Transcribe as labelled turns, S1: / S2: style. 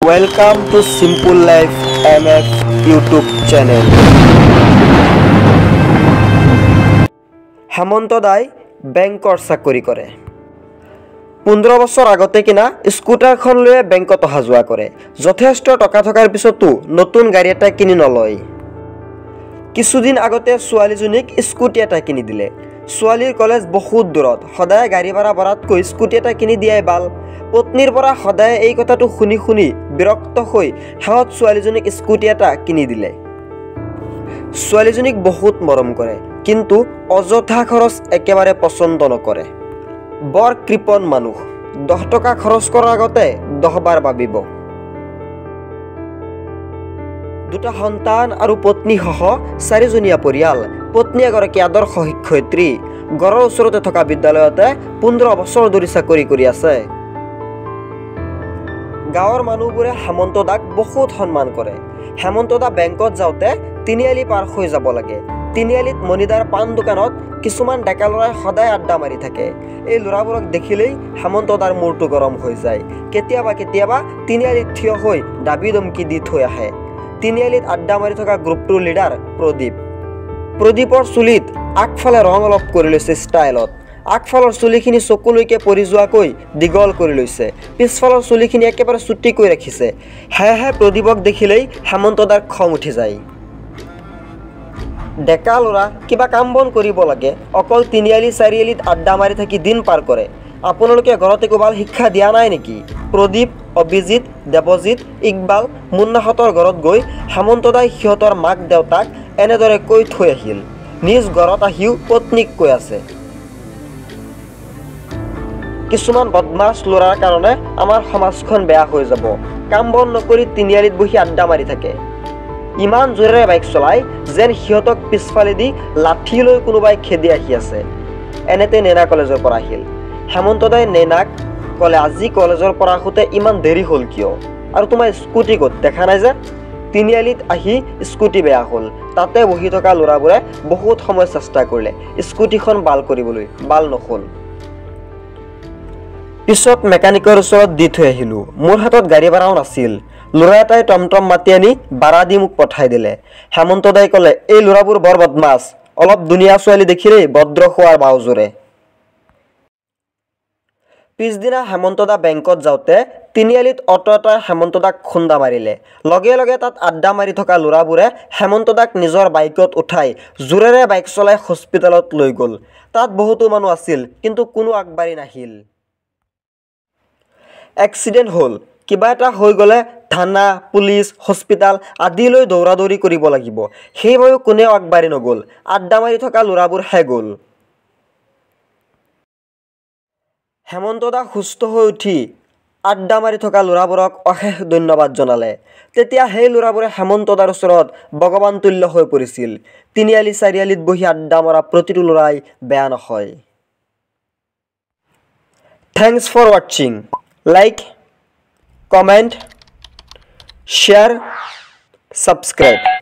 S1: Welcome to Simple Life MF YouTube channel. Hemanta দাই বেংকৰ চাকৰি কৰে 15 বছৰ আগতে কিনা স্কুটাৰখন লৈ বেংকত অহা যোৱা কৰে যথেষ্ট টকা থকাৰ পিছতো নতুন গাড়ী এটা কিনি নলয় কিছুদিন আগতে ছোৱালীজনীক স্কুটি এটা কিনি দিলে ছোৱালীৰ কলেজ বহুত দূৰত সদায় গাড়ী ভাড়া বৰাতকৈ স্কুটি এটা কিনি দিয়াই ভাল পত্নীৰ পৰা সদায় এই কথাটো শুনি বিৰক্ত হৈ হাত ছোৱালীজনীক স্কুটি এটা কিনি দিলে ছোৱালীজনীক বহুত মৰম কৰে কিন্তু অযথা খৰচ একেবাৰে পছন্দ নকৰে বৰ কৃপণ মানুহ 10 টকা খৰচ কৰাৰ আগতে 10 বাৰ ভাবিব দুটা সন্তান আৰু পত্নী সহ 4জনীয়া পৰিয়াল পত্নী এগৰাকী আদৰ্শ শিক্ষয়িত্ৰী ঘৰৰ ওচৰতে থকা বিদ্যালয়তে 15 বছৰ ধৰি চাকৰি কৰি আছে গাঁৱৰ মানুহবোৰে হেমন্ত দাক বহুত সন্মান কৰে হেমন্ত দা বেংকত যাওঁতে তিনিআলি পাৰ হৈ যাব লাগে তিনিআলিত মনিদাৰ পান দোকানত কিছুমান ডেকা ল'ৰাই সদায় আড্ডা মাৰি থাকে এই ল'ৰাবোৰক দেখিলেই হেমন্ত দাৰ মূৰটো গৰম হৈ যায় কেতিয়াবা তিনিআলিত থিয় হৈ দাবী ধমকি দি থৈ আহে তিনিআলিত আড্ডা মাৰি থকা গ্ৰুপটোৰ লিডাৰ প্ৰদীপৰ চুলিত আগফালে ৰং অলপ কৰি লৈছে ষ্টাইলত আগফালৰ চুলিখিনি চকুলৈকে পৰি যোৱাকৈ দীঘল কৰি লৈছে পিছফালৰ চুলিখিনি একেবাৰে চুটি কৰি ৰাখিছে হে প্ৰদীপক দেখিলেই হেমন্ত দাৰ খং উঠি যায় ডেকা ল'ৰা কিবা কাম বন কৰিব লাগে অকল তিনিআলি চাৰিআলিত আড্ডা মাৰি থাকি দিন পাৰ কৰে আপোনালোকে ঘৰতে কোবাল শিক্ষা দিয়া নাই নেকি প্ৰদীপ অভিজিত দেৱজিত ইকবাল মুন্নাহঁতৰ ঘৰত গৈ হেমন্ত দাই সিহঁতৰ মাক দেউতাক এনেদৰে কৈ থৈ আহিল নিজ ঘৰত আহিও পত্নীক কৈ আছে কিছুমান বদমাছ ল'ৰাৰ কাৰণে আমাৰ সমাজখন বেয়া হৈ যাব কাম বন নকৰি তিনিআলিত বহি আড্ডা মাৰি থাকে ইমান জোৰেৰে বাইক চলাই যেন সিহঁতক পিছফালেদি লাঠি লৈ কোনোবাই খেদি আহি আছে এনেতে নেনা কলেজৰ পৰা আহিল হেমন্ত দাই নেনাক ক'লে আজি কলেজৰ পৰা আহোঁতে ইমান দেৰি হ'ল কিয় আৰু তোমাৰ স্কুটি ক'ত দেখা নাই যে তিনিআলিত আহি স্কুটি বেয়া হ'ল তাতে বহি থকা ল'ৰাবোৰে বহুত সময় চেষ্টা কৰিলে স্কুটিখন ভাল কৰিবলৈ ভাল নহ'ল পিছত মেকানিকৰ ওচৰত দি থৈ আহিলোঁ মোৰ হাতত গাড়ী ভাড়াও নাছিল ল'ৰা এটাই টমটম মাতি আনি ভাড়া দি মোক পঠাই দিলে হেমন্ত দাই ক'লে এই ল'ৰাবোৰ বৰ বদমাছ অলপ দুনিয়া ছোৱালী দেখিলেই ভদ্ৰ হোৱাৰ বাউজোৰে পিছদিনা হেমন্ত দা বেংকত যাওঁতে তিনিআলিত অটো এটাই হেমন্ত দাক খুন্দা মাৰিলে লগে লগে তাত আড্ডা মাৰি থকা ল'ৰাবোৰে হেমন্ত দাক নিজৰ বাইকত উঠাই জোৰেৰে বাইক চলাই হস্পিটেলত লৈ গ'ল তাত বহুতো মানুহ আছিল কিন্তু কোনো আগবাঢ়ি নাহিল এক্সিডেণ্ট হ'ল কিবা এটা হৈ গ'লে থানা পুলিচ হস্পিটাল আদিলৈ দৌৰা-দৌৰি কৰিব লাগিব সেইবাবে কোনেও আগবাঢ়ি নগ'ল আড্ডা মাৰি থকা ল'ৰাবোৰহে গ'ল হেমন্ত দা সুস্থ হৈ উঠি আড্ডা মাৰি থকা ল'ৰাবোৰক অশেষ ধন্যবাদ জনালে তেতিয়া সেই ল'ৰাবোৰে হেমন্ত দাৰ ওচৰত ভগৱান তুল্য হৈ পৰিছিল তিনিআলি চাৰিআলিত বহি আড্ডা মৰা প্ৰতিটো ল'ৰাই বেয়া নহয় থেংকছ ফৰ ৱাচিং লাইক কমেণ্ট share subscribe